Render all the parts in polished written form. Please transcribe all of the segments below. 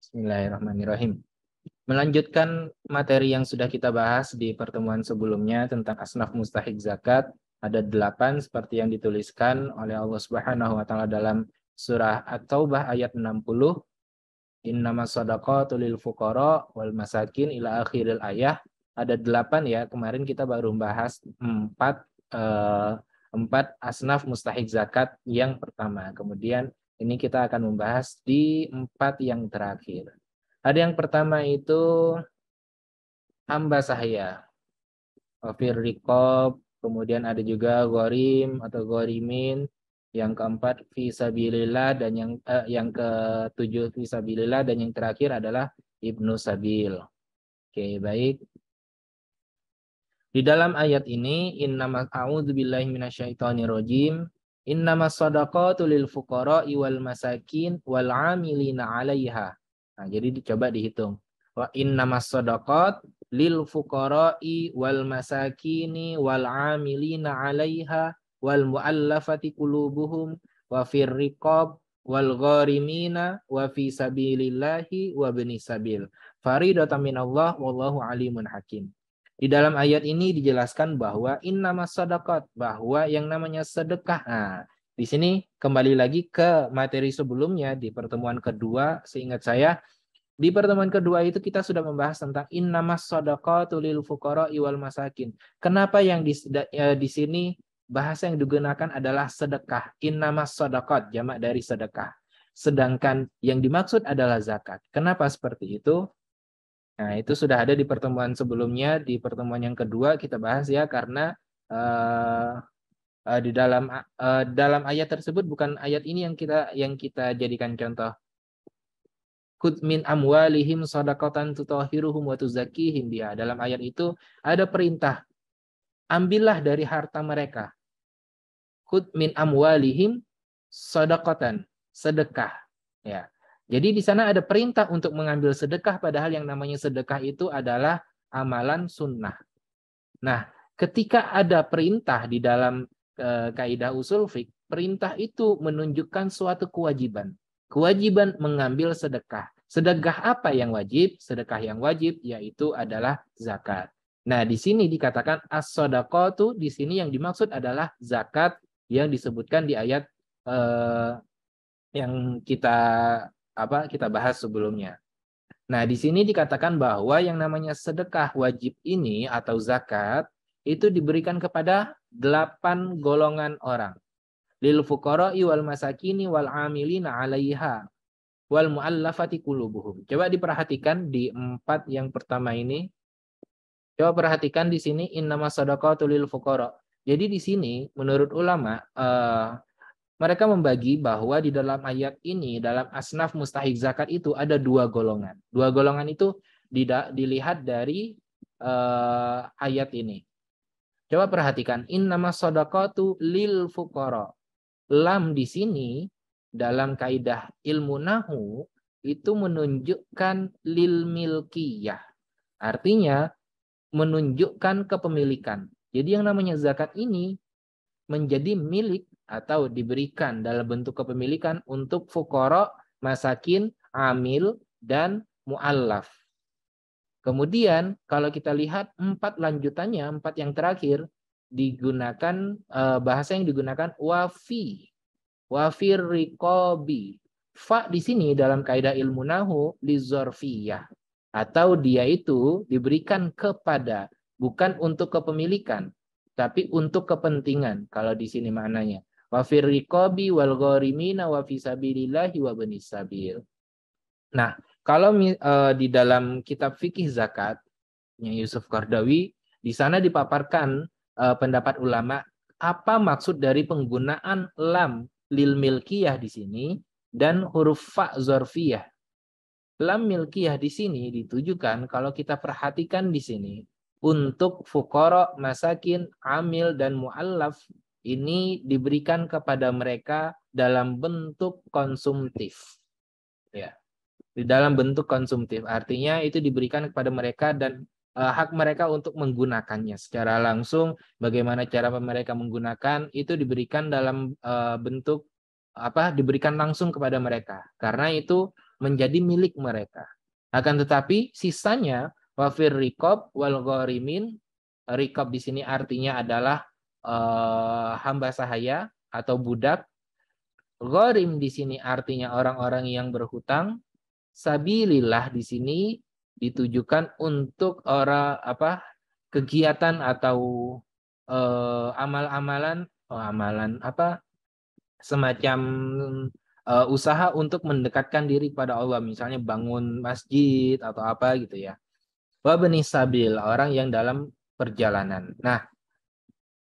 Bismillahirrahmanirrahim. Melanjutkan materi yang sudah kita bahas di pertemuan sebelumnya tentang asnaf mustahik zakat. Ada 8 seperti yang dituliskan oleh Allah Subhanahu wa taala dalam surah At-Taubah ayat 60. Innamas shadaqatu lil fuqara wal masakin ila akhiril ayah. Ada 8 ya. Kemarin kita baru bahas 4 asnaf mustahik zakat yang pertama. Kemudian ini kita akan membahas di 4 yang terakhir. Ada yang pertama itu hamba sahaya, wafir riqab, kemudian ada juga gharim atau gharimin, yang keempat fisabilillah, dan yang ketujuh fisabilillah, dan yang terakhir adalah ibnu sabil. Oke, baik. Di dalam ayat ini, innamas a'udzubillahi minasyaitonirrajim, innamas shadaqatu lil fuqara'i wal masakin wal 'amilina 'alaiha. Nah, jadi coba dihitung. Wa innamas shadaqat lil fuqara'i wal masakini wal 'amilina 'alaiha wal mu'allafati qulubuhum wa fir riqab wal gharimina wa fi sabilillahi wa ibnis sabil. Faridatan minallah wallahu alimun hakim. Di dalam ayat ini dijelaskan bahwa innamas shadaqat, bahwa yang namanya sedekah. Nah, di sini kembali lagi ke materi sebelumnya di pertemuan kedua, seingat saya di pertemuan kedua itu kita sudah membahas tentang innamas shadaqatu lil fuqara'i wal masakin. Kenapa yang di sini bahasa yang digunakan adalah sedekah, innamas shadaqat, jamak dari sedekah. Sedangkan yang dimaksud adalah zakat. Kenapa seperti itu? Nah, itu sudah ada di pertemuan sebelumnya. Di pertemuan yang kedua kita bahas ya, karena di dalam ayat tersebut bukan ayat ini yang kita jadikan contoh. Khudz min amwalihim shadaqatan tutahhiruhum wa tuzakkihim biha. Dalam ayat itu ada perintah, ambillah dari harta mereka. Khudz min amwalihim shadaqatan, sedekah. Ya. Jadi di sana ada perintah untuk mengambil sedekah, padahal yang namanya sedekah itu adalah amalan sunnah. Nah, ketika ada perintah di dalam kaidah usul fiqh, perintah itu menunjukkan suatu kewajiban. Kewajiban mengambil sedekah. Sedekah apa yang wajib? Sedekah yang wajib yaitu adalah zakat. Nah, di sini dikatakan as-shadaqatu, di sini yang dimaksud adalah zakat yang disebutkan di ayat yang kita bahas sebelumnya. Nah, di sini dikatakan bahwa yang namanya sedekah wajib ini atau zakat itu diberikan kepada 8 golongan orang. Lil fuqara'i wal masakini wal 'amilina 'alaiha wal mu'allafati qulubuhum. Coba diperhatikan di 4 yang pertama ini. Coba perhatikan di sini innamas shadaqatu lil fuqara. Jadi di sini menurut ulama mereka membagi bahwa di dalam ayat ini, dalam asnaf mustahik zakat itu ada 2 golongan. 2 golongan itu dilihat dari ayat ini. Coba perhatikan, innamas shadaqatu lil fuqara. Lam di sini dalam kaidah ilmu nahu itu menunjukkan lil milkiyah. Artinya menunjukkan kepemilikan. Jadi yang namanya zakat ini menjadi milik atau diberikan dalam bentuk kepemilikan untuk fuqara, masakin, amil, dan mu'allaf. Kemudian kalau kita lihat 4 lanjutannya, 4 yang terakhir, digunakan bahasa yang digunakan wafi, wafir riqabi. Fa di sini dalam kaidah ilmu nahu lizorfiyah, atau dia itu diberikan kepada, bukan untuk kepemilikan, tapi untuk kepentingan. Kalau di sini maknanya wafir riqabi wal gharimina wa fi sabilillahi wa ibnis sabil. Nah, kalau di dalam kitab fikih zakatnya Yusuf Qardawi, di sana dipaparkan pendapat ulama apa maksud dari penggunaan lam lil milkiyah di sini dan huruf fa zorfiyah. Lam milkiyah di sini ditujukan kalau kita perhatikan di sini untuk fuqara, masakin, amil, dan mu'allaf ini diberikan kepada mereka dalam bentuk konsumtif. Ya, di dalam bentuk konsumtif. Artinya itu diberikan kepada mereka dan hak mereka untuk menggunakannya secara langsung. Bagaimana cara mereka menggunakan itu diberikan dalam bentuk diberikan langsung kepada mereka. Karena itu menjadi milik mereka. Akan tetapi sisanya wafir rikob wal ghorimin, rikob di sini artinya adalah hamba sahaya atau budak. Ghorim di sini artinya orang-orang yang berhutang. Sabilillah di sini ditujukan untuk orang apa kegiatan atau amal-amalan amalan apa semacam usaha untuk mendekatkan diri pada Allah, misalnya bangun masjid atau apa gitu ya. Wa bani sabil, orang yang dalam perjalanan. Nah,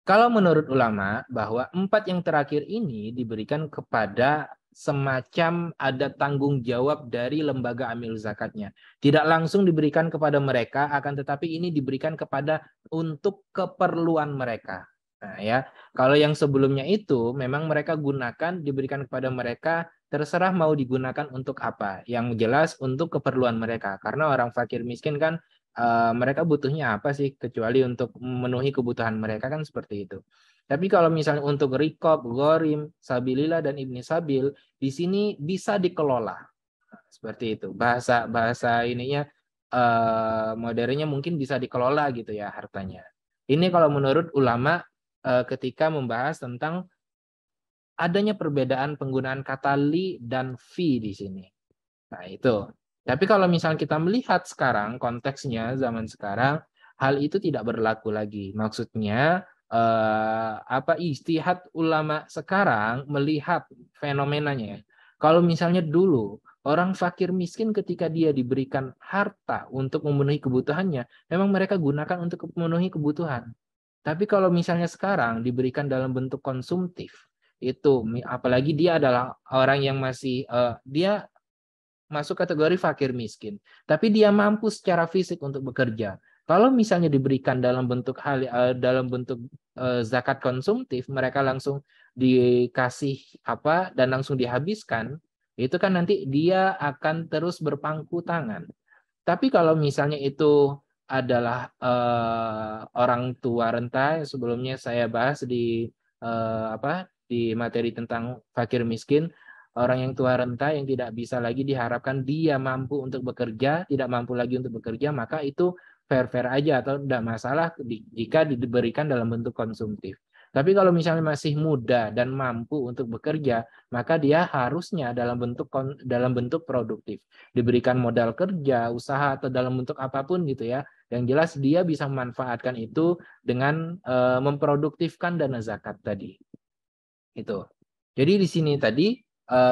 kalau menurut ulama bahwa 4 yang terakhir ini diberikan kepada semacam ada tanggung jawab dari lembaga amil zakatnya. Tidak langsung diberikan kepada mereka, akan tetapi ini diberikan kepada untuk keperluan mereka. Nah ya, kalau yang sebelumnya itu memang mereka gunakan, diberikan kepada mereka, terserah mau digunakan untuk apa. Yang jelas untuk keperluan mereka. Karena orang fakir miskin kan mereka butuhnya apa sih kecuali untuk memenuhi kebutuhan mereka kan seperti itu. Tapi kalau misalnya untuk rikob, gorim, sabilillah dan ibni sabil di sini bisa dikelola seperti itu. Bahasa ininya modernnya mungkin bisa dikelola gitu ya hartanya. Ini kalau menurut ulama ketika membahas tentang adanya perbedaan penggunaan kata li dan fi di sini. Nah, itu. Tapi kalau misalnya kita melihat sekarang, konteksnya zaman sekarang, hal itu tidak berlaku lagi. Maksudnya, apa istihad ulama sekarang melihat fenomenanya. Kalau misalnya dulu, orang fakir miskin ketika dia diberikan harta untuk memenuhi kebutuhannya, memang mereka gunakan untuk memenuhi kebutuhan. Tapi kalau misalnya sekarang diberikan dalam bentuk konsumtif, itu apalagi dia adalah orang yang masih dia masuk kategori fakir miskin, tapi dia mampu secara fisik untuk bekerja. Kalau misalnya diberikan dalam bentuk zakat konsumtif, mereka langsung dikasih apa dan langsung dihabiskan, itu kan nanti dia akan terus berpangku tangan. Tapi kalau misalnya itu adalah orang tua renta, sebelumnya saya bahas di apa di materi tentang fakir miskin, orang yang tua renta yang tidak bisa lagi diharapkan dia mampu untuk bekerja, tidak mampu lagi untuk bekerja, maka itu fair-fair aja atau tidak masalah jika diberikan dalam bentuk konsumtif. Tapi kalau misalnya masih muda dan mampu untuk bekerja, maka dia harusnya dalam bentuk produktif, diberikan modal kerja, usaha atau dalam bentuk apapun gitu ya. Yang jelas dia bisa memanfaatkan itu dengan memproduktifkan dana zakat tadi. Itu. Jadi di sini tadi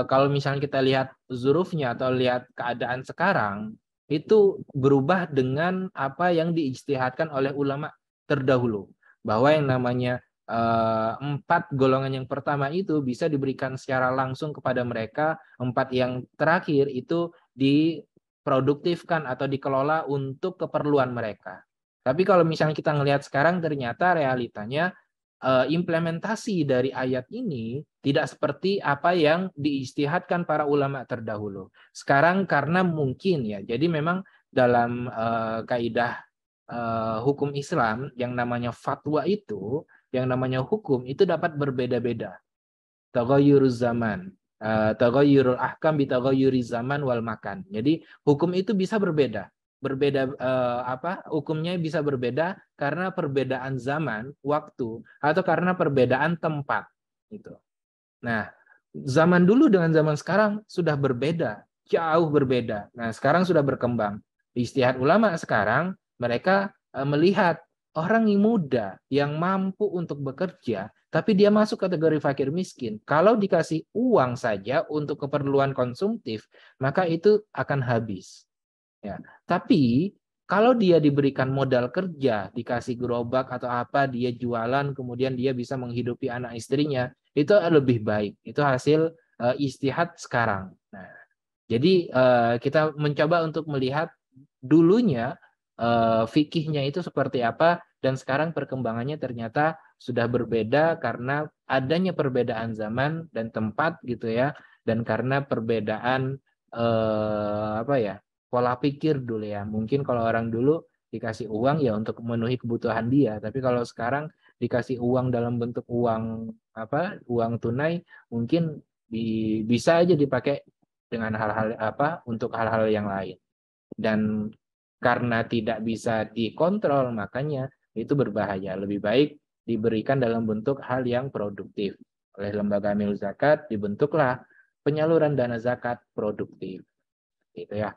kalau misalnya kita lihat zurufnya atau lihat keadaan sekarang itu berubah dengan apa yang diijtihadkan oleh ulama terdahulu, bahwa yang namanya 4 golongan yang pertama itu bisa diberikan secara langsung kepada mereka, 4 yang terakhir itu diproduktifkan atau dikelola untuk keperluan mereka. Tapi kalau misalnya kita ngelihat sekarang ternyata realitanya implementasi dari ayat ini tidak seperti apa yang diijtihadkan para ulama terdahulu. Sekarang karena mungkin ya, jadi memang dalam kaidah hukum Islam yang namanya fatwa itu, yang namanya hukum itu dapat berbeda-beda. Taghayyuruz zaman, taghayyurul ahkam bi taghayyuriz zaman wal makan. Jadi hukum itu bisa berbeda. Berbeda apa? Hukumnya bisa berbeda karena perbedaan zaman, waktu atau karena perbedaan tempat gitu. Nah, zaman dulu dengan zaman sekarang sudah berbeda, jauh berbeda. Nah, sekarang sudah berkembang. Ijtihad ulama sekarang mereka melihat orang yang muda yang mampu untuk bekerja, tapi dia masuk kategori fakir miskin. Kalau dikasih uang saja untuk keperluan konsumtif, maka itu akan habis. Ya. Tapi kalau dia diberikan modal kerja, dikasih gerobak atau apa, dia jualan, kemudian dia bisa menghidupi anak istrinya, itu lebih baik. Itu hasil istihad sekarang. Nah, jadi kita mencoba untuk melihat dulunya fikihnya itu seperti apa, dan sekarang perkembangannya ternyata sudah berbeda karena adanya perbedaan zaman dan tempat gitu ya, dan karena perbedaan apa ya, pola pikir dulu ya. Mungkin kalau orang dulu dikasih uang ya untuk memenuhi kebutuhan dia, tapi kalau sekarang dikasih uang dalam bentuk uang apa, uang tunai, mungkin bisa aja dipakai dengan hal-hal untuk hal-hal yang lain. Dan karena tidak bisa dikontrol, makanya itu berbahaya. Lebih baik diberikan dalam bentuk hal yang produktif. Oleh lembaga amil zakat dibentuklah penyaluran dana zakat produktif. Gitu ya.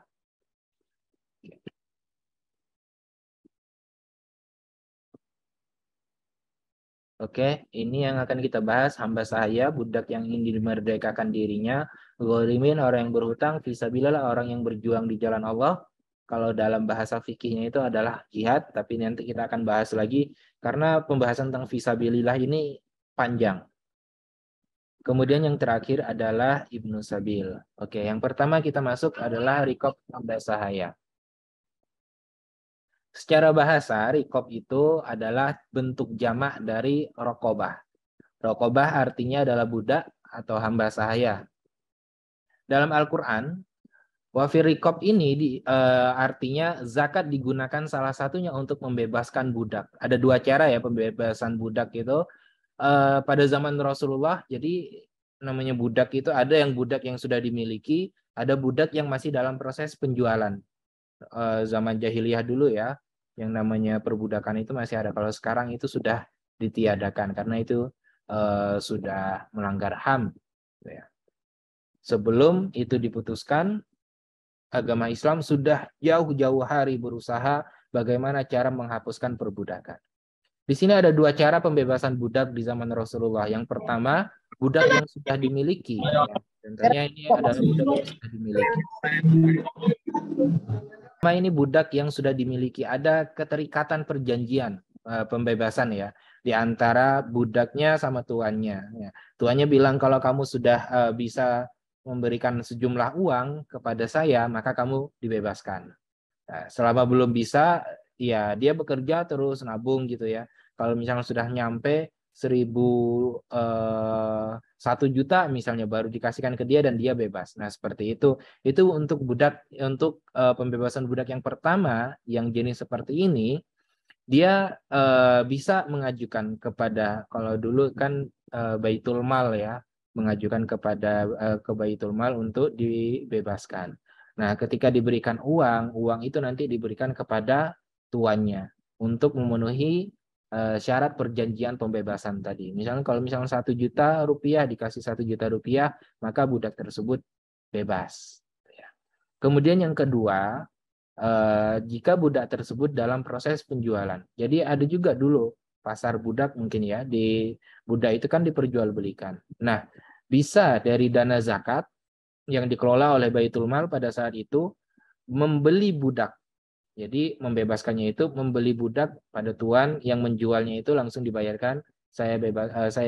Oke, ini yang akan kita bahas. Hamba sahaya, budak yang ingin dimerdekakan dirinya, ghorimin, orang yang berhutang, fisabilillah, orang yang berjuang di jalan Allah. Kalau dalam bahasa fikihnya itu adalah jihad, tapi nanti kita akan bahas lagi karena pembahasan tentang fisabilillah ini panjang. Kemudian yang terakhir adalah Ibnu Sabil. Oke, yang pertama kita masuk adalah rikop hamba sahaya. Secara bahasa, rikop itu adalah bentuk jamak dari rokobah. Rokobah artinya adalah budak atau hamba sahaya. Dalam Al-Quran, wafir rikop ini artinya zakat digunakan salah satunya untuk membebaskan budak. Ada dua cara ya pembebasan budak itu. Pada zaman Rasulullah, jadi namanya budak itu ada yang budak yang sudah dimiliki, ada budak yang masih dalam proses penjualan. Zaman jahiliyah dulu ya, yang namanya perbudakan itu masih ada. Kalau sekarang itu sudah ditiadakan karena itu sudah melanggar HAM. Sebelum itu diputuskan, agama Islam sudah jauh-jauh hari berusaha bagaimana cara menghapuskan perbudakan. Di sini ada dua cara pembebasan budak di zaman Rasulullah. Yang pertama, budak yang sudah dimiliki. Ya. Contohnya ini adalah budak yang sudah dimiliki. Ini budak yang sudah dimiliki. Ada keterikatan perjanjian pembebasan ya di antara budaknya sama tuannya. Ya. Tuannya bilang kalau kamu sudah bisa memberikan sejumlah uang kepada saya, maka kamu dibebaskan. Nah, selama belum bisa, ya dia bekerja terus nabung gitu ya. Kalau misalnya sudah nyampe 1 juta misalnya baru dikasihkan ke dia dan dia bebas. Nah seperti itu. Itu untuk budak, untuk pembebasan budak yang pertama yang jenis seperti ini, dia bisa mengajukan kepada, kalau dulu kan Baitul Mal ya, mengajukan kepada ke Baitul Mal untuk dibebaskan. Nah, ketika diberikan uang, uang itu nanti diberikan kepada tuannya untuk memenuhi syarat perjanjian pembebasan tadi. Misalnya kalau misalnya 1 juta rupiah dikasih 1 juta rupiah, maka budak tersebut bebas. Kemudian yang kedua, jika budak tersebut dalam proses penjualan. Jadi ada juga dulu pasar budak mungkin ya, di budak itu kan diperjualbelikan. Nah, bisa dari dana zakat yang dikelola oleh Baitul Mal pada saat itu membeli budak. Jadi membebaskannya itu membeli budak pada tuan, yang menjualnya itu langsung dibayarkan, saya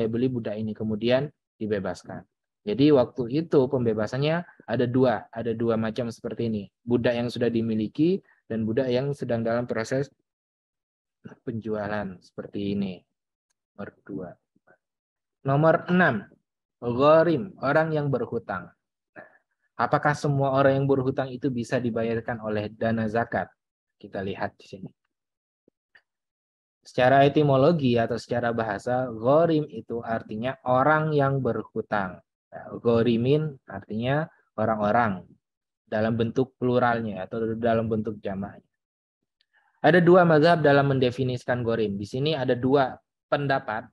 beli budak ini, kemudian dibebaskan. Jadi waktu itu pembebasannya ada dua macam seperti ini. Budak yang sudah dimiliki dan budak yang sedang dalam proses penjualan seperti ini. Nomor 2. Nomor 6. Gharim, orang yang berhutang. Apakah semua orang yang berhutang itu bisa dibayarkan oleh dana zakat? Kita lihat di sini. Secara etimologi atau secara bahasa, gharim itu artinya orang yang berhutang. Ghorimin artinya orang-orang dalam bentuk pluralnya atau dalam bentuk jamaknya. Ada dua mazhab dalam mendefinisikan gharim. Di sini ada dua pendapat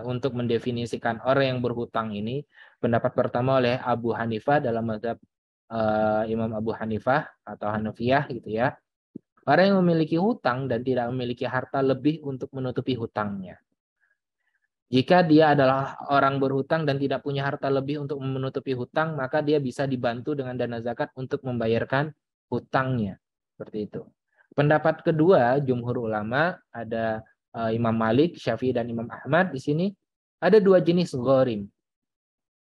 untuk mendefinisikan orang yang berhutang ini. Pendapat pertama oleh Abu Hanifah dalam mazhab Imam Abu Hanifah atau Hanafiyah gitu ya. Orang yang memiliki hutang dan tidak memiliki harta lebih untuk menutupi hutangnya. Jika dia adalah orang berhutang dan tidak punya harta lebih untuk menutupi hutang, maka dia bisa dibantu dengan dana zakat untuk membayarkan hutangnya. Seperti itu. Pendapat kedua, jumhur ulama, ada Imam Malik, Syafi'i, dan Imam Ahmad di sini, ada dua jenis gharim.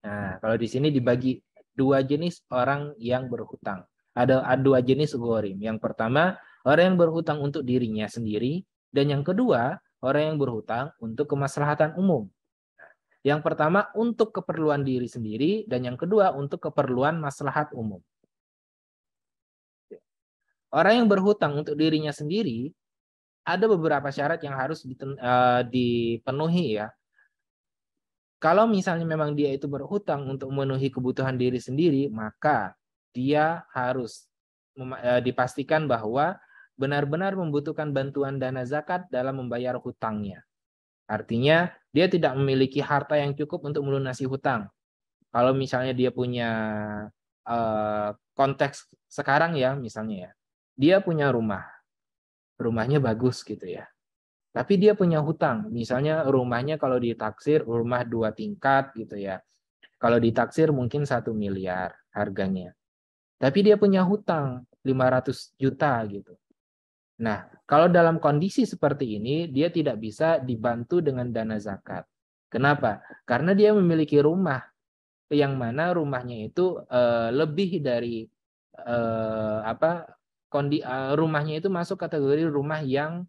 Nah, kalau di sini dibagi dua jenis orang yang berhutang. Ada dua jenis gharim. Yang pertama, orang yang berhutang untuk dirinya sendiri, dan yang kedua, orang yang berhutang untuk kemaslahatan umum. Yang pertama untuk keperluan diri sendiri, dan yang kedua untuk keperluan maslahat umum. Orang yang berhutang untuk dirinya sendiri, ada beberapa syarat yang harus dipenuhi ya. Kalau misalnya memang dia itu berhutang untuk memenuhi kebutuhan diri sendiri, maka dia harus dipastikan bahwa benar-benar membutuhkan bantuan dana zakat dalam membayar hutangnya. Artinya dia tidak memiliki harta yang cukup untuk melunasi hutang. Kalau misalnya dia punya konteks sekarang ya, misalnya ya, dia punya rumahnya bagus gitu ya. Tapi dia punya hutang, misalnya rumahnya kalau ditaksir rumah 2 tingkat gitu ya. Kalau ditaksir mungkin 1 miliar harganya. Tapi dia punya hutang 500 juta gitu. Nah, kalau dalam kondisi seperti ini, dia tidak bisa dibantu dengan dana zakat. Kenapa? Karena dia memiliki rumah, yang mana rumahnya itu lebih dari rumahnya itu masuk kategori rumah yang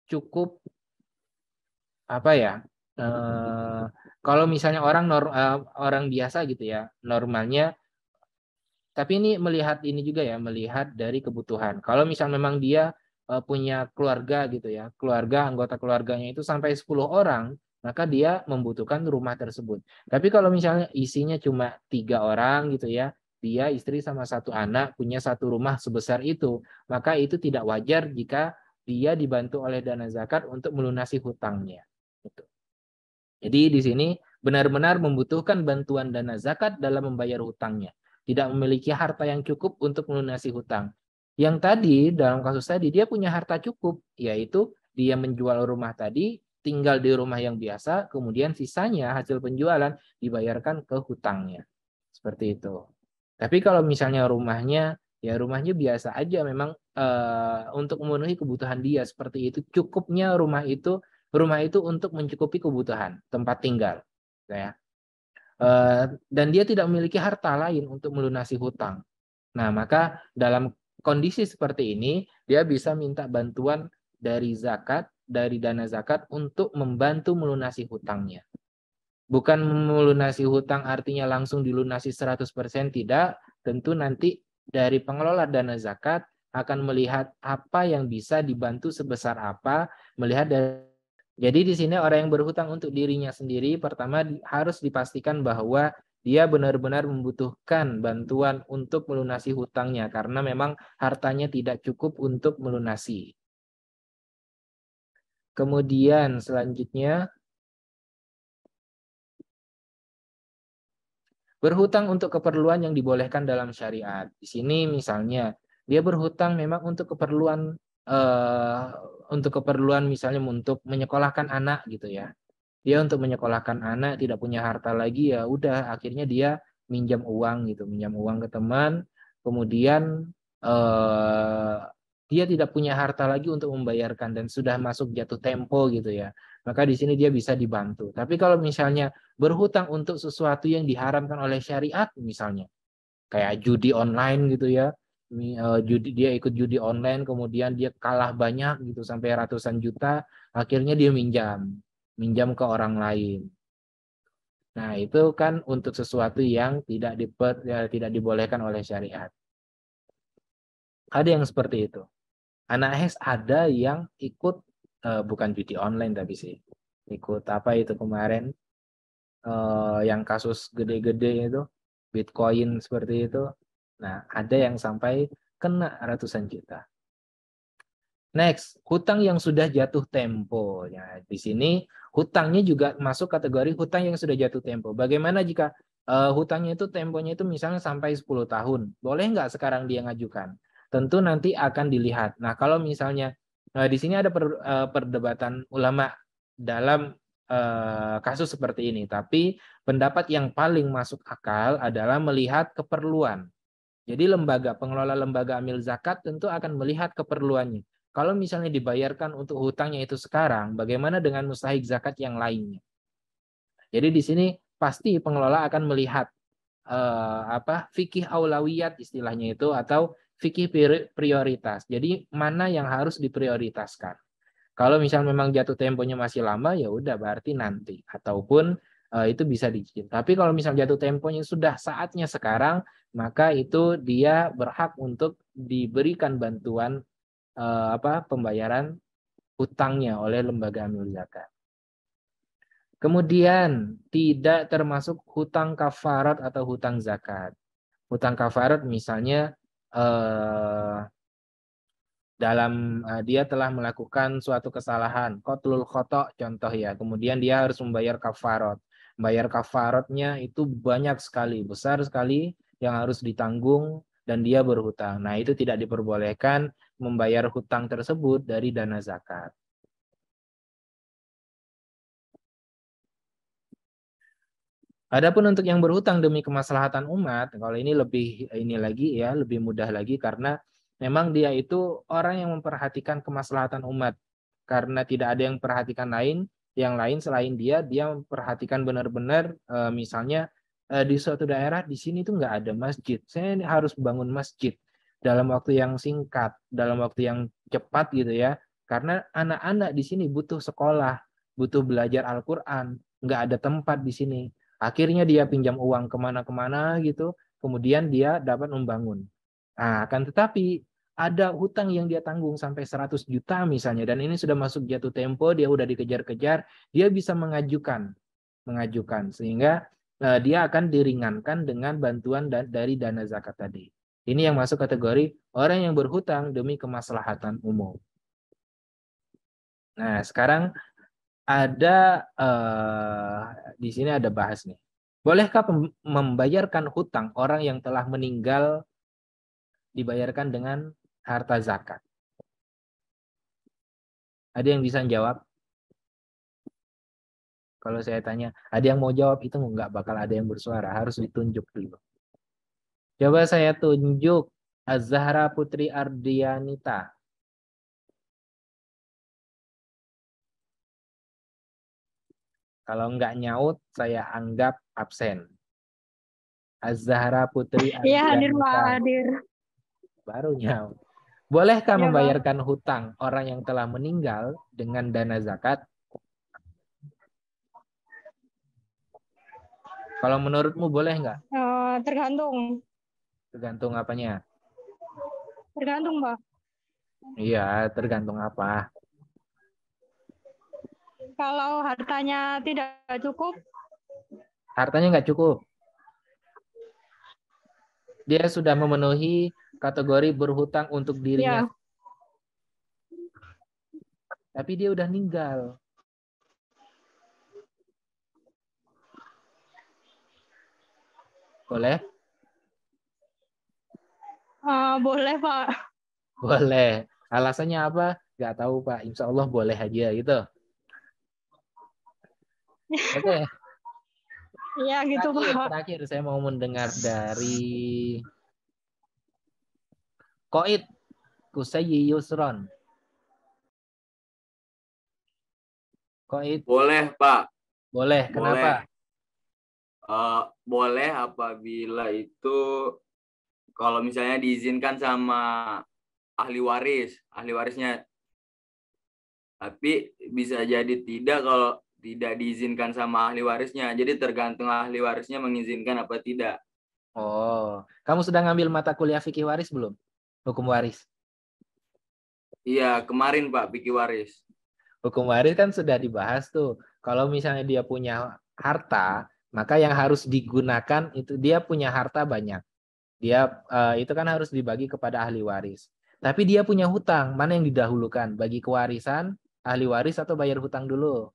cukup apa ya? Kalau misalnya orang biasa gitu ya, normalnya. Tapi ini melihat ini juga ya, melihat dari kebutuhan. Kalau misal memang dia punya keluarga gitu ya, anggota keluarganya itu sampai 10 orang, maka dia membutuhkan rumah tersebut. Tapi kalau misalnya isinya cuma 3 orang gitu ya, dia istri sama 1 anak punya 1 rumah sebesar itu, maka itu tidak wajar jika dia dibantu oleh dana zakat untuk melunasi hutangnya. Gitu. Jadi di sini benar-benar membutuhkan bantuan dana zakat dalam membayar hutangnya. Tidak memiliki harta yang cukup untuk melunasi hutang. Yang tadi, dalam kasus tadi, dia punya harta cukup, yaitu dia menjual rumah tadi, tinggal di rumah yang biasa, kemudian sisanya hasil penjualan dibayarkan ke hutangnya. Seperti itu. Tapi kalau misalnya rumahnya biasa aja, memang untuk memenuhi kebutuhan dia seperti itu, cukupnya rumah itu untuk mencukupi kebutuhan tempat tinggal, ya. Dan dia tidak memiliki harta lain untuk melunasi hutang. Nah, maka dalam kondisi seperti ini, dia bisa minta bantuan dari dana zakat untuk membantu melunasi hutangnya. Bukan melunasi hutang artinya langsung dilunasi 100%, tidak. Tentu nanti dari pengelola dana zakat akan melihat apa yang bisa dibantu sebesar apa, melihat dari. Jadi di sini orang yang berhutang untuk dirinya sendiri, pertama harus dipastikan bahwa dia benar-benar membutuhkan bantuan untuk melunasi hutangnya karena memang hartanya tidak cukup untuk melunasi. Kemudian selanjutnya, berhutang untuk keperluan yang dibolehkan dalam syariat. Di sini misalnya dia berhutang memang untuk keperluan misalnya untuk menyekolahkan anak gitu ya. Dia untuk menyekolahkan anak tidak punya harta lagi, ya udah akhirnya dia minjam uang gitu, minjam uang ke teman, kemudian eh, dia tidak punya harta lagi untuk membayarkan dan sudah masuk jatuh tempo gitu ya. Maka di sini dia bisa dibantu. Tapi kalau misalnya berhutang untuk sesuatu yang diharamkan oleh syariat misalnya, kayak judi online gitu ya. Dia ikut judi online, kemudian dia kalah banyak gitu sampai ratusan juta, akhirnya dia minjam ke orang lain. Nah, itu kan untuk sesuatu yang tidak dibolehkan oleh syariat. Ada yang seperti itu. Anak HES ada yang ikut bukan judi online tapi sih. Ikut apa itu kemarin yang kasus gede-gede itu, Bitcoin seperti itu. Nah, ada yang sampai kena ratusan juta. Next, hutang yang sudah jatuh tempo. Ya, di sini hutangnya juga masuk kategori hutang yang sudah jatuh tempo. Bagaimana jika hutangnya itu temponya itu misalnya sampai 10 tahun? Boleh nggak sekarang dia ngajukan? Tentu nanti akan dilihat. Nah, kalau misalnya di sini ada perdebatan ulama dalam kasus seperti ini. Tapi pendapat yang paling masuk akal adalah melihat keperluan. Jadi pengelola lembaga amil zakat tentu akan melihat keperluannya. Kalau misalnya dibayarkan untuk hutangnya itu sekarang, bagaimana dengan mustahik zakat yang lainnya? Jadi di sini pasti pengelola akan melihat fikih aulawiyat istilahnya itu, atau fikih prioritas. Jadi mana yang harus diprioritaskan? Kalau misal memang jatuh temponya masih lama, ya udah berarti nanti, ataupun itu bisa dicicil. Tapi kalau misal jatuh temponya sudah saatnya sekarang, maka itu dia berhak untuk diberikan bantuan pembayaran hutangnya oleh lembaga amil zakat. Kemudian tidak termasuk hutang kafarat atau hutang zakat. Hutang kafarat misalnya dia telah melakukan suatu kesalahan, qatlul khata' contoh ya. Kemudian dia harus membayar kafarat. Membayar kafaratnya itu banyak sekali, besar sekali yang harus ditanggung dan dia berhutang. Nah, itu tidak diperbolehkan membayar hutang tersebut dari dana zakat. Adapun untuk yang berhutang demi kemaslahatan umat, kalau ini lebih mudah lagi karena memang dia itu orang yang memperhatikan kemaslahatan umat. Karena tidak ada yang perhatikan yang lain selain dia memperhatikan benar-benar misalnya di suatu daerah di sini tuh nggak ada masjid. Saya harus bangun masjid dalam waktu yang singkat, dalam waktu yang cepat gitu ya. Karena anak-anak di sini butuh sekolah, butuh belajar Al-Quran, nggak ada tempat di sini. Akhirnya dia pinjam uang kemana-kemana gitu, kemudian dia dapat membangun. Nah, akan tetapi ada hutang yang dia tanggung sampai 100 juta misalnya, dan ini sudah masuk jatuh tempo, dia udah dikejar-kejar, dia bisa mengajukan sehingga dia akan diringankan dengan bantuan dari dana zakat tadi. Ini yang masuk kategori orang yang berhutang demi kemaslahatan umum. Nah, sekarang ada di sini ada bahas nih. Bolehkah membayarkan hutang orang yang telah meninggal dibayarkan dengan harta zakat? Ada yang bisa jawab? Kalau saya tanya, ada yang mau jawab itu nggak bakal ada yang bersuara, harus ditunjuk dulu. Coba saya tunjuk Az-Zahra Putri Ardianita. Kalau nggak nyaut, saya anggap absen. Az-Zahra Putri Iya, hadir Pak, Ardianita. hadir. Baru nyaut. Bolehkah Iya, Pak. membayarkan hutang orang yang telah meninggal dengan dana zakat? Kalau menurutmu boleh nggak? Tergantung. Tergantung apanya? Tergantung, Pak. Iya, tergantung apa. Kalau hartanya tidak cukup, Hartanya nggak cukup. Dia sudah memenuhi kategori berhutang untuk dirinya. ya. Tapi dia udah meninggal. Boleh? Boleh, Pak. Boleh. Alasannya apa? Nggak tahu, Pak. Insya Allah boleh aja gitu. Oke. Iya, gitu, Pak. Terakhir saya mau mendengar dari Koid Kusayyi Yusron. Koid. Boleh, Pak. Boleh. Kenapa? Boleh apabila itu kalau misalnya diizinkan sama ahli warisnya. Tapi bisa jadi tidak kalau tidak diizinkan sama ahli warisnya. Jadi tergantung ahli warisnya mengizinkan apa tidak. Oh, kamu sudah ngambil mata kuliah fikih waris belum? Hukum waris. Iya, kemarin Pak, fikih waris. Hukum waris kan sudah dibahas tuh. Kalau misalnya dia punya harta, maka yang harus digunakan itu dia punya harta banyak. Itu kan harus dibagi kepada ahli waris. Tapi dia punya hutang, mana yang didahulukan? Bagi kewarisan, ahli waris atau bayar hutang dulu?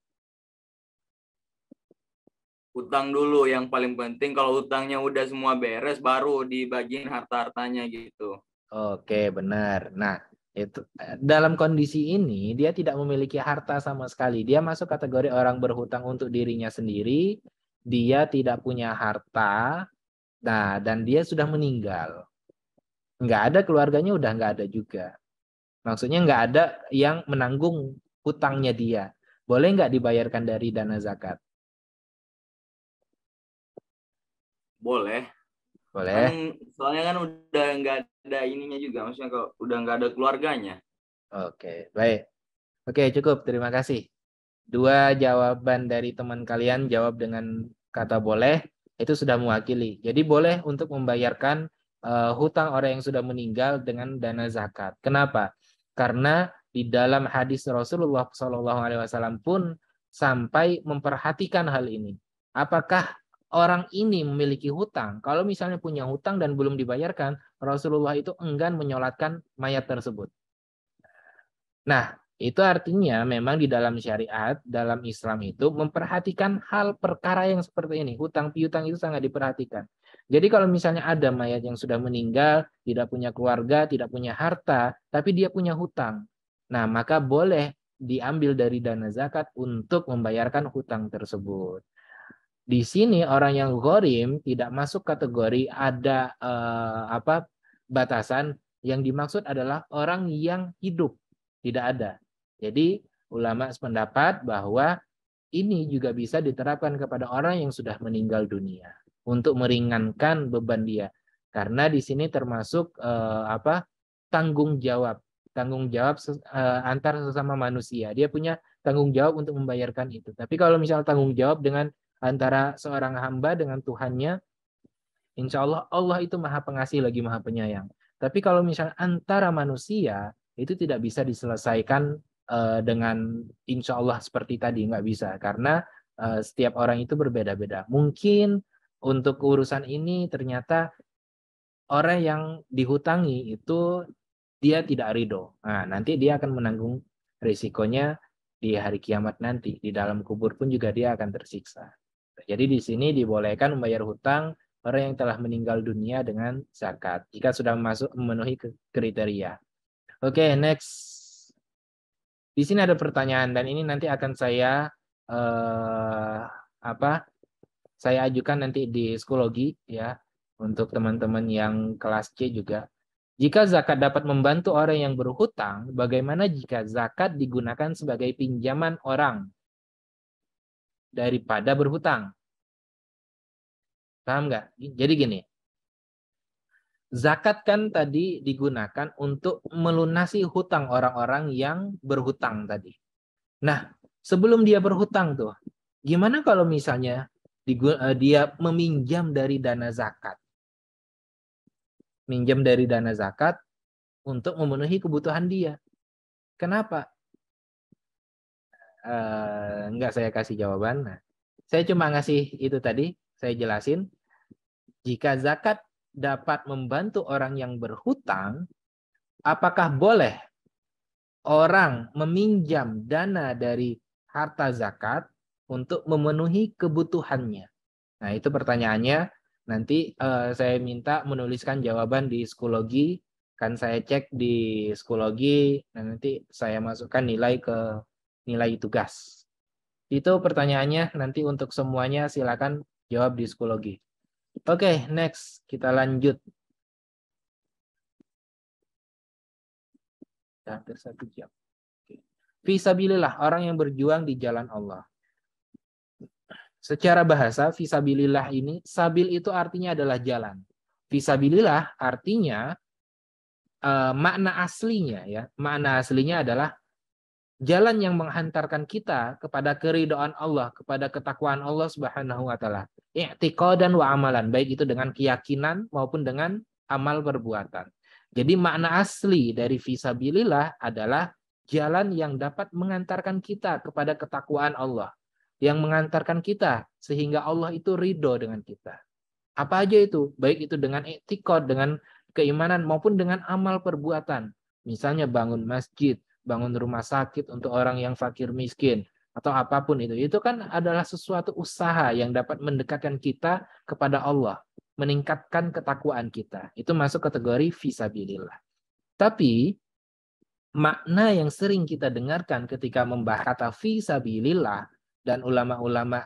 Hutang dulu yang paling penting. Kalau hutangnya udah semua beres, baru dibagiin harta-hartanya gitu. Oke, benar. Nah, itu dalam kondisi ini dia tidak memiliki harta sama sekali. Dia masuk kategori orang berhutang untuk dirinya sendiri. Dia tidak punya harta. Nah, dan dia sudah meninggal. Nggak ada keluarganya, udah nggak ada juga. Maksudnya nggak ada yang menanggung hutangnya dia. Boleh nggak dibayarkan dari dana zakat? Boleh. Boleh. Kan soalnya kan udah nggak ada ininya juga. Maksudnya kalau udah nggak ada keluarganya. Oke, baik. Oke, cukup. Terima kasih. Dua jawaban dari teman kalian jawab dengan kata boleh, itu sudah mewakili. Jadi boleh untuk membayarkan hutang orang yang sudah meninggal dengan dana zakat. Kenapa? Karena di dalam hadis Rasulullah SAW pun sampai memperhatikan hal ini. Apakah orang ini memiliki hutang, kalau misalnya punya hutang dan belum dibayarkan, Rasulullah itu enggan menyolatkan mayat tersebut. Nah, itu artinya memang di dalam syariat, dalam Islam itu memperhatikan hal perkara yang seperti ini. Hutang piutang itu sangat diperhatikan. Jadi kalau misalnya ada mayat yang sudah meninggal, tidak punya keluarga, tidak punya harta, tapi dia punya hutang. Nah, maka boleh diambil dari dana zakat untuk membayarkan hutang tersebut. Di sini orang yang ghorim tidak masuk kategori ada batasan. Yang dimaksud adalah orang yang hidup, tidak ada. Jadi ulama sependapat bahwa ini juga bisa diterapkan kepada orang yang sudah meninggal dunia untuk meringankan beban dia. Karena di sini termasuk tanggung jawab antar sesama manusia. Dia punya tanggung jawab untuk membayarkan itu. Tapi kalau misalnya tanggung jawab dengan antara seorang hamba dengan Tuhannya, insya Allah Allah itu maha pengasih lagi maha penyayang. Tapi kalau misalnya antara manusia, itu tidak bisa diselesaikan dengan insya Allah seperti tadi, nggak bisa. Karena setiap orang itu berbeda-beda. Mungkin untuk urusan ini ternyata orang yang dihutangi itu dia tidak ridho. Nah, nanti dia akan menanggung risikonya di hari kiamat nanti. Di dalam kubur pun juga dia akan tersiksa. Jadi di sini dibolehkan membayar hutang orang yang telah meninggal dunia dengan zakat jika sudah memenuhi kriteria. Oke, next. Di sini ada pertanyaan dan ini nanti akan saya saya ajukan nanti di psikologi ya untuk teman-teman yang kelas C juga. Jika zakat dapat membantu orang yang berhutang, bagaimana jika zakat digunakan sebagai pinjaman orang daripada berhutang? Paham nggak? Jadi gini, zakat kan tadi digunakan untuk melunasi hutang orang-orang yang berhutang tadi. Nah, sebelum dia berhutang tuh, gimana kalau misalnya dia meminjam dari dana zakat? Minjam dari dana zakat untuk memenuhi kebutuhan dia. Kenapa? Enggak saya kasih jawaban. Nah, saya cuma ngasih itu tadi, saya jelasin. Jika zakat dapat membantu orang yang berhutang, apakah boleh orang meminjam dana dari harta zakat untuk memenuhi kebutuhannya? Nah, itu pertanyaannya. Nanti saya minta menuliskan jawaban di psikologi. Kan saya cek di psikologi, dan nanti saya masukkan nilai ke nilai tugas. Itu pertanyaannya. Nanti untuk semuanya silakan jawab di psikologi. Oke, next. Kita lanjut. Hampir 1 jam. Fisabilillah, orang yang berjuang di jalan Allah. Secara bahasa, fisabilillah ini, sabil itu artinya adalah jalan. Fisabilillah artinya makna aslinya ya. Makna aslinya adalah jalan yang menghantarkan kita kepada keridhaan Allah, kepada ketakwaan Allah Subhanahu wa taala. I'tiqadan wa amalan, baik itu dengan keyakinan maupun dengan amal perbuatan. Jadi makna asli dari fisabilillah adalah jalan yang dapat mengantarkan kita kepada ketakwaan Allah, yang mengantarkan kita sehingga Allah itu ridho dengan kita. Apa aja itu? Baik itu dengan i'tiqad, dengan keimanan maupun dengan amal perbuatan. Misalnya bangun masjid, bangun rumah sakit untuk orang yang fakir miskin, atau apapun itu. Itu kan adalah sesuatu usaha yang dapat mendekatkan kita kepada Allah, meningkatkan ketakwaan kita. Itu masuk kategori fisabilillah. Tapi makna yang sering kita dengarkan ketika membahas kata fisabilillah, dan ulama-ulama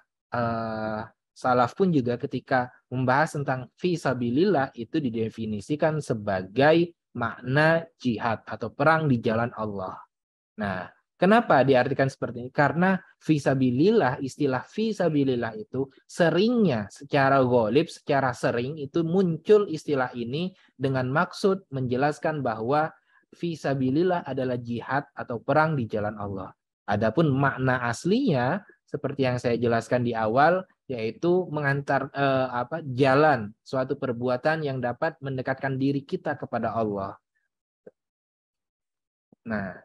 salaf pun juga ketika membahas tentang fisabilillah itu didefinisikan sebagai makna jihad atau perang di jalan Allah. Nah, kenapa diartikan seperti ini? Karena fisabilillah, istilah fisabilillah itu seringnya secara ghalib, secara sering itu muncul istilah ini dengan maksud menjelaskan bahwa fisabilillah adalah jihad atau perang di jalan Allah. Adapun makna aslinya seperti yang saya jelaskan di awal, yaitu mengantar jalan suatu perbuatan yang dapat mendekatkan diri kita kepada Allah. Nah,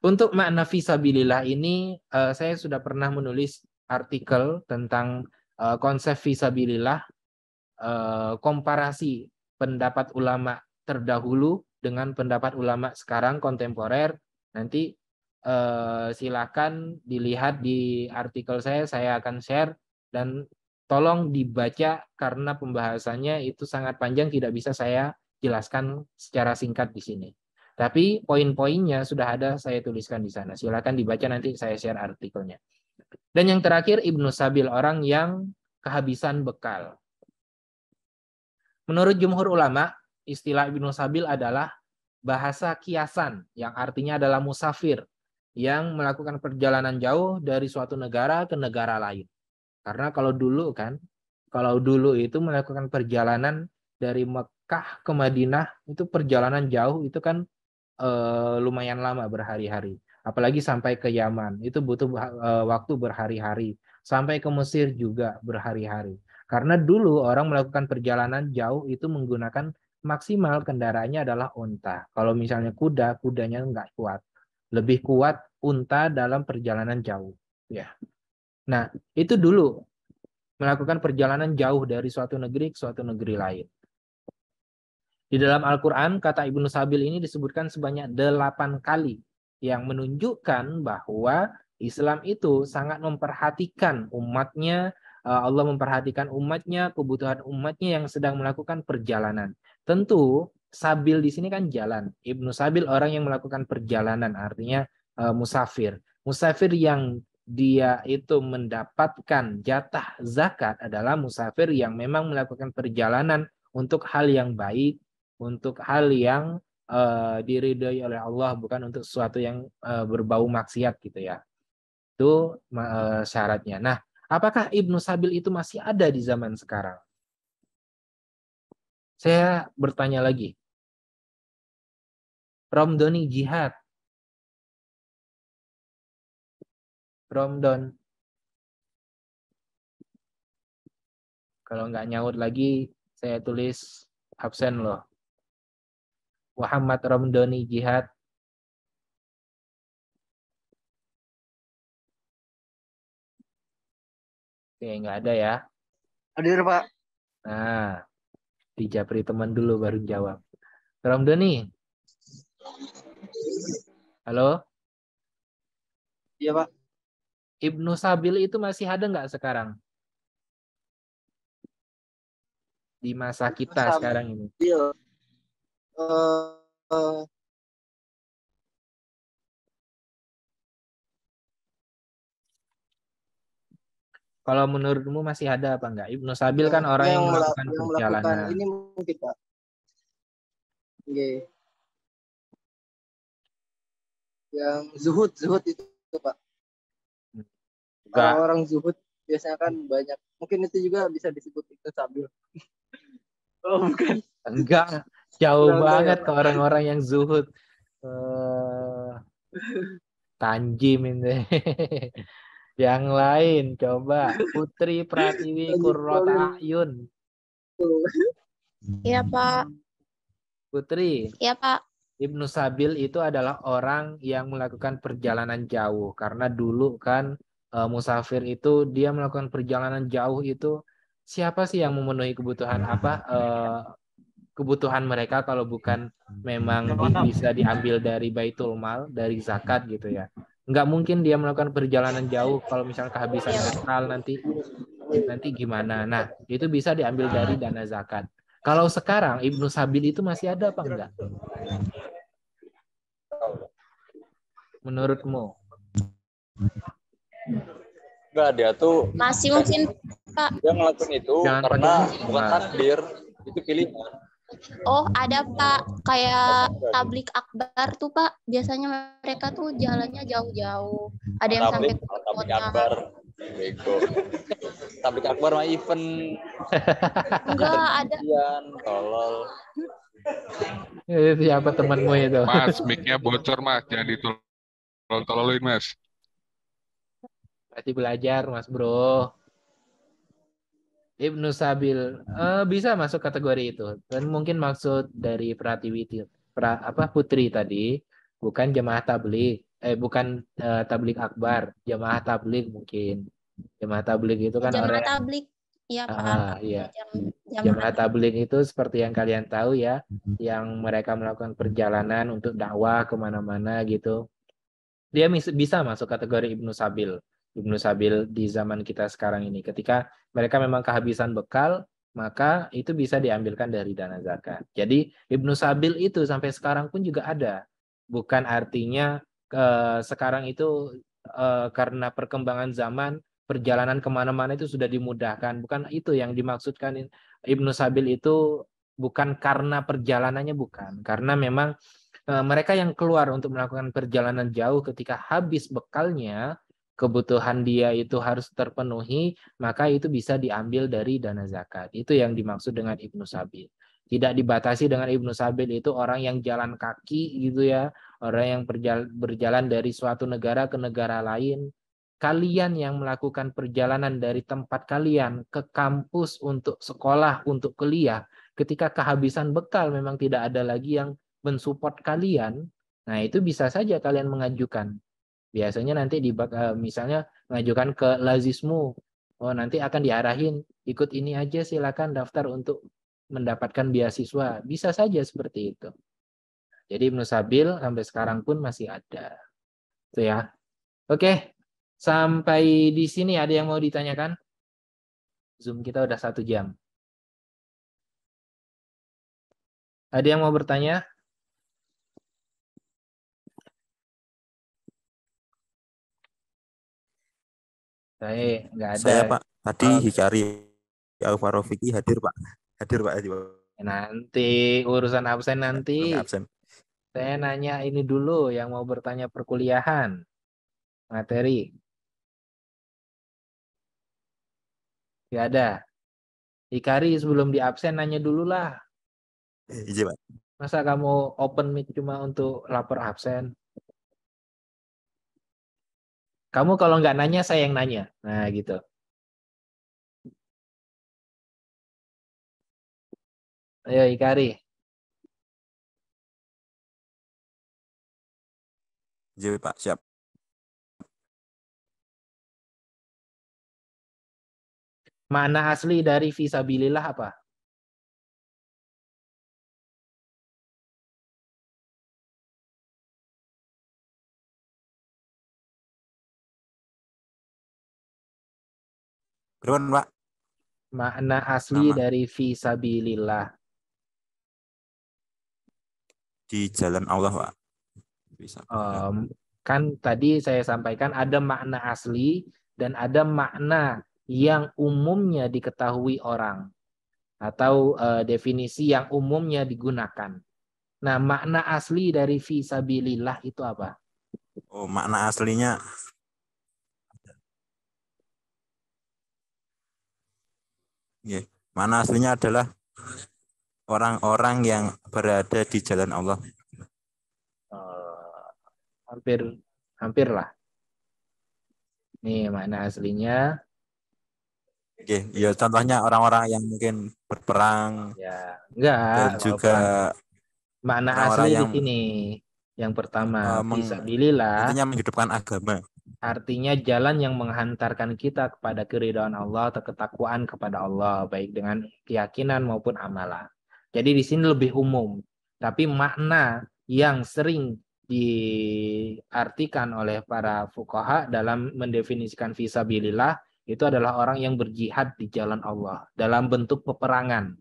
untuk makna fisabilillah ini saya sudah pernah menulis artikel tentang konsep fisabilillah, komparasi pendapat ulama terdahulu dengan pendapat ulama sekarang kontemporer, nanti silakan dilihat di artikel saya akan share, dan tolong dibaca karena pembahasannya itu sangat panjang, tidak bisa saya jelaskan secara singkat di sini. Tapi poin-poinnya sudah ada saya tuliskan di sana. Silakan dibaca, nanti saya share artikelnya. Dan yang terakhir Ibnu Sabil, orang yang kehabisan bekal. Menurut jumhur ulama, istilah Ibnu Sabil adalah bahasa kiasan yang artinya adalah musafir yang melakukan perjalanan jauh dari suatu negara ke negara lain. Karena kalau dulu itu melakukan perjalanan dari Mekah ke Madinah itu perjalanan jauh, itu kan lumayan lama, berhari-hari. Apalagi sampai ke Yaman itu butuh waktu berhari-hari. Sampai ke Mesir juga berhari-hari. Karena dulu orang melakukan perjalanan jauh itu menggunakan maksimal kendaraannya adalah unta. Kalau misalnya kuda, kudanya nggak kuat. Lebih kuat unta dalam perjalanan jauh. Ya. Nah, itu dulu melakukan perjalanan jauh dari suatu negeri ke suatu negeri lain. Di dalam Al-Quran, kata Ibnu Sabil ini disebutkan sebanyak 8 kali, yang menunjukkan bahwa Islam itu sangat memperhatikan umatnya, Allah memperhatikan umatnya, kebutuhan umatnya yang sedang melakukan perjalanan. Tentu, Sabil di sini kan jalan. Ibnu Sabil orang yang melakukan perjalanan, artinya musafir. Musafir yang dia itu mendapatkan jatah zakat adalah musafir yang memang melakukan perjalanan untuk hal yang baik, untuk hal yang diridhoi oleh Allah, bukan untuk sesuatu yang berbau maksiat gitu ya. Itu syaratnya. Nah, apakah Ibnu Sabil itu masih ada di zaman sekarang? Saya bertanya lagi. Romdoni Jihad. Romdon. Kalau nggak nyaut lagi, saya tulis absen loh. Muhammad Romdoni Jihad. Oke, nggak ada ya. Hadir, Pak. Nah, dijapri teman dulu baru jawab. Romdoni. Halo? Iya, Pak. Ibnu Sabil itu masih ada nggak sekarang? Di masa kita sekarang ini. Iya. Kalau menurutmu masih ada apa enggak? Ibnu Sabil kan orang yang melakukan perjalanan. Ini mungkin, Pak. Oke. Yang zuhud itu, Pak. Kalau orang zuhud biasanya kan banyak. Mungkin itu juga bisa disebut Ibnu Sabil. Oh, bukan. Enggak, jauh banget ke orang-orang yang zuhud. Tanjim ini. Yang lain coba Putri Pratiwi Qurrata Ayun. Iya, Pak. Putri. Iya, Pak. Ibnu Sabil itu adalah orang yang melakukan perjalanan jauh, karena dulu kan musafir itu dia melakukan perjalanan jauh itu, siapa sih yang memenuhi kebutuhan kebutuhan mereka kalau bukan memang bisa diambil dari Baitul Mal, dari zakat gitu ya. Nggak mungkin dia melakukan perjalanan jauh kalau misalnya kehabisan bekal nanti gimana. Nah, itu bisa diambil dari dana zakat. Kalau sekarang Ibnu Sabil itu masih ada apa enggak? Menurutmu? Enggak, dia tuh Masih mungkin, Pak. dia ngelakuin itu Jangan karena pakai bukan takdir, itu pilihan. Oh, ada, Pak. Kayak tablik akbar tuh, Pak. Biasanya mereka tuh jalannya jauh-jauh. Ada yang sampai ke Tablik kota. akbar, bego. Tablik akbar mah event. Enggak, ada. Tolol. Siapa temanmu itu? Mas, mic-nya bocor, Mas. Jangan ditolol-tololin, Mas. Berarti belajar, Mas Bro. Ibnu Sabil bisa masuk kategori itu. Dan mungkin maksud dari Pratiwi Putri tadi bukan jemaah tabligh, bukan tabligh akbar, jemaah tabligh mungkin. Jemaah tabligh itu kan Jemaah orang tablik. Iya Pak, Iya. jamaah Jamaah tabligh itu seperti yang kalian tahu ya, yang mereka melakukan perjalanan untuk dakwah kemana-mana gitu. Dia bisa masuk kategori Ibnu Sabil. Ibnu Sabil di zaman kita sekarang ini. Ketika mereka memang kehabisan bekal, maka itu bisa diambilkan dari dana zakat. Jadi Ibnu Sabil itu sampai sekarang pun juga ada. Bukan artinya sekarang itu karena perkembangan zaman, perjalanan kemana-mana itu sudah dimudahkan. Bukan itu yang dimaksudkan Ibnu Sabil itu, bukan karena perjalanannya, bukan. Karena memang mereka yang keluar untuk melakukan perjalanan jauh ketika habis bekalnya, kebutuhan dia itu harus terpenuhi, maka itu bisa diambil dari dana zakat. Itu yang dimaksud dengan Ibnu Sabil. Tidak dibatasi dengan Ibnu Sabil itu orang yang jalan kaki gitu ya, orang yang berjalan dari suatu negara ke negara lain. Kalian yang melakukan perjalanan dari tempat kalian ke kampus untuk sekolah, untuk kuliah, ketika kehabisan bekal memang tidak ada lagi yang mensupport kalian, nah itu bisa saja kalian mengajukan. Biasanya nanti misalnya mengajukan ke Lazismu, oh nanti akan diarahin, ikut ini aja silakan daftar untuk mendapatkan beasiswa. Bisa saja seperti itu. Jadi Ibnu Sabil sampai sekarang pun masih ada. Itu ya. Oke, sampai di sini ada yang mau ditanyakan? Zoom kita udah 1 jam. Ada yang mau bertanya? Saya nggak ada. Saya Pak, tadi Hikari Alfarofiki hadir Pak. Hadir Pak. Nanti urusan absen nanti. Absen. Saya nanya ini dulu yang mau bertanya perkuliahan. Materi. Nggak ada. Hikari sebelum di absen nanya dulu lah. Iya Pak. Masa kamu open mic cuma untuk lapor absen? Kamu kalau nggak nanya, saya yang nanya. Nah, gitu. Ayo, Hikari. Iya Pak, siap. Makna asli dari fisabilillah apa? Berapa Pak? Makna asli Nama. dari fisabilillah. Di jalan Allah Pak. Bisa. Kan tadi saya sampaikan ada makna asli dan ada makna yang umumnya diketahui orang atau definisi yang umumnya digunakan. Nah, makna asli dari fisabilillah itu apa? Oh, makna aslinya makna aslinya adalah orang-orang yang berada di jalan Allah. Hampir lah. Nih makna aslinya. Oke, ya contohnya orang-orang yang mungkin berperang. Ya, enggak. Dan juga makna asli di sini. Yang pertama, fisabilillah. Intinya menghidupkan agama. Artinya jalan yang menghantarkan kita kepada keridhaan Allah atau ketakwaan kepada Allah, baik dengan keyakinan maupun amalan. Jadi di sini lebih umum. Tapi makna yang sering diartikan oleh para fuqaha dalam mendefinisikan fisabilillah itu adalah orang yang berjihad di jalan Allah dalam bentuk peperangan.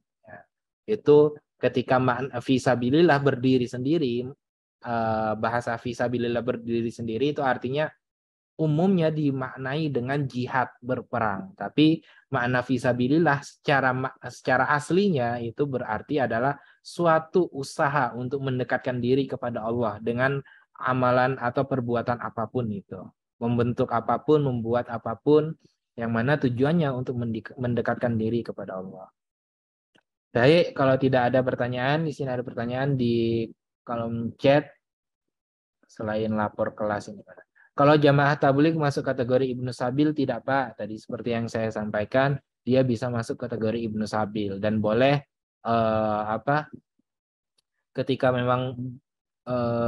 Itu ketika fisabilillah berdiri sendiri, bahasa fisabilillah berdiri sendiri itu artinya umumnya dimaknai dengan jihad berperang. Tapi makna fisabilillah secara aslinya itu berarti adalah suatu usaha untuk mendekatkan diri kepada Allah dengan amalan atau perbuatan apapun itu. Membentuk apapun, membuat apapun yang mana tujuannya untuk mendekatkan diri kepada Allah. Baik, kalau tidak ada pertanyaan, di sini ada pertanyaan di kolom chat selain lapor kelas ini. Kalau jamaah tabligh masuk kategori Ibnu Sabil tidak Pak? Tadi seperti yang saya sampaikan, dia bisa masuk kategori Ibnu Sabil dan boleh ketika memang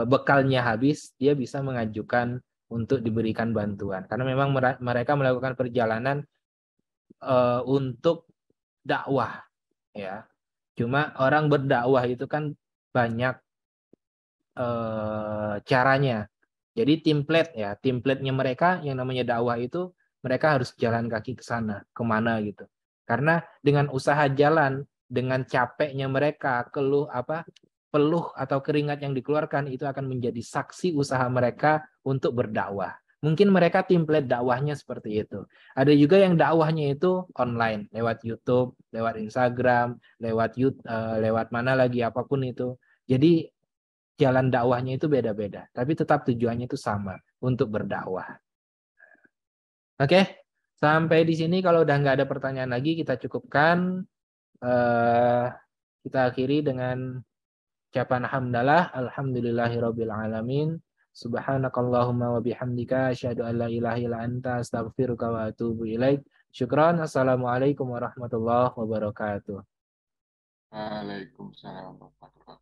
bekalnya habis, dia bisa mengajukan untuk diberikan bantuan. Karena memang mereka melakukan perjalanan untuk dakwah, ya. Cuma orang berdakwah itu kan banyak caranya. Jadi template-nya mereka yang namanya dakwah itu mereka harus jalan kaki ke sana, kemana gitu. Karena dengan usaha jalan, dengan capeknya mereka, peluh atau keringat yang dikeluarkan itu akan menjadi saksi usaha mereka untuk berdakwah. Mungkin mereka template dakwahnya seperti itu. Ada juga yang dakwahnya itu online, lewat YouTube, lewat Instagram, lewat mana lagi apapun itu. Jadi jalan dakwahnya itu beda-beda, tapi tetap tujuannya itu sama, untuk berdakwah. Oke, sampai di sini kalau udah nggak ada pertanyaan lagi, kita cukupkan. Kita akhiri dengan ucapan hamdalah, alhamdulillahirabbil alamin. Subhanakallahumma wa bihamdika asyhadu an la ilaha illa anta astaghfiruka wa atubu ilaik. Syukran. Assalamualaikum warahmatullahi wabarakatuh. Waalaikumsalam warahmatullahi wabarakatuh.